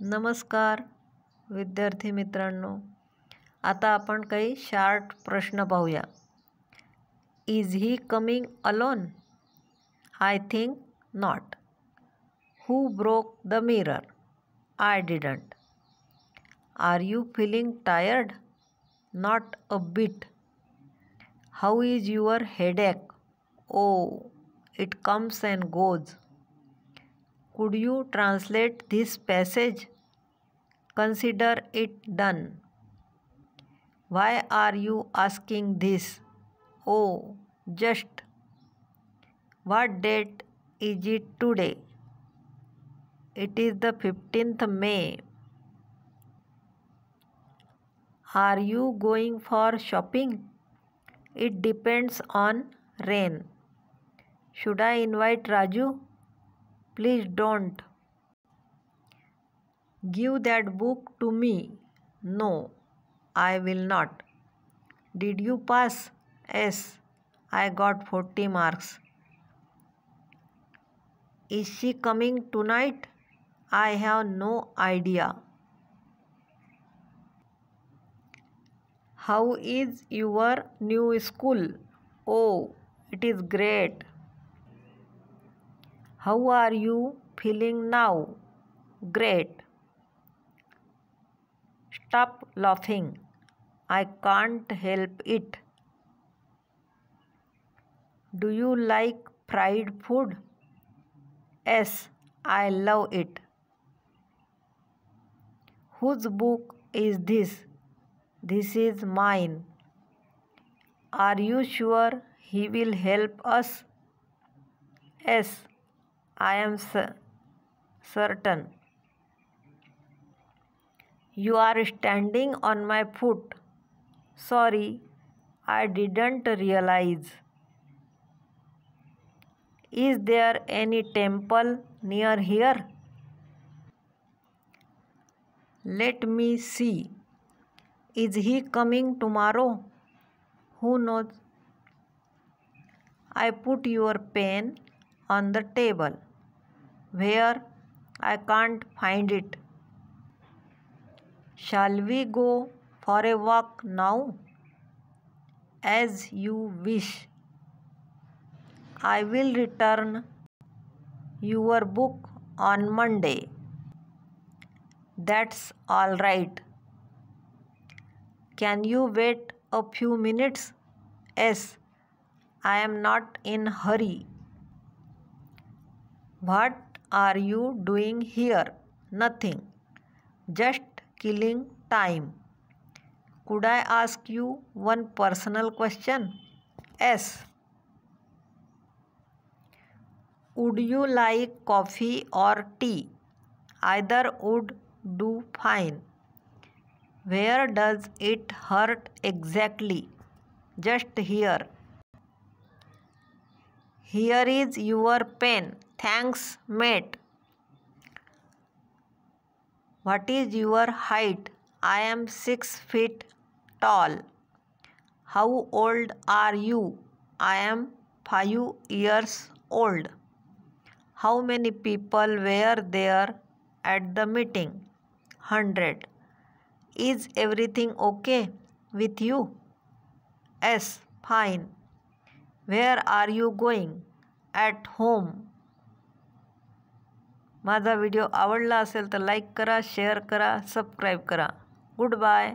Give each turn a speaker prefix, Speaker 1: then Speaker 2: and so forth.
Speaker 1: नमस्कार विद्यार्थी मित्रांनो, आता आपण काही शॉर्ट प्रश्न पाहूया. Is he coming alone? I think not. Who broke the mirror? I didn't. Are you feeling tired? Not a bit. How is your headache? Oh, it comes and goes. Could you translate this passage? Consider it done. Why are you asking this? Oh, just. What date is it today? It is the 15th May. Are you going for shopping? It depends on rain. Should I invite Raju? Please don't. Give that book to me. No, I will not. Did you pass? Yes, I got 40 marks. Is she coming tonight? I have no idea. How is your new school? Oh, it is great. How are you feeling now? Great. Stop laughing. I can't help it. Do you like fried food? Yes, I love it. Whose book is this? This is mine. Are you sure he will help us? Yes, I am certain. You are standing on my foot. Sorry, I didn't realize. Is there any temple near here? Let me see. Is he coming tomorrow? Who knows? I put your pen on the table. Where? I can't find it. Shall we go for a walk now? As you wish. I will return your book on Monday. That's all right. Can you wait a few minutes? Yes, I am not in a hurry. What are you doing here? Nothing. Just killing time. Could I ask you one personal question? Yes. Would you like coffee or tea? Either would do fine. Where does it hurt exactly? Just here. Here is your pen. Thanks, mate. What is your height? I am 6 feet tall. How old are you? I am 5 years old. How many people were there at the meeting? 100. Is everything okay with you? Yes, fine. Where are you going? At home. माझा video आवडला असेल तर like करा, share करा, subscribe करा. Good bye.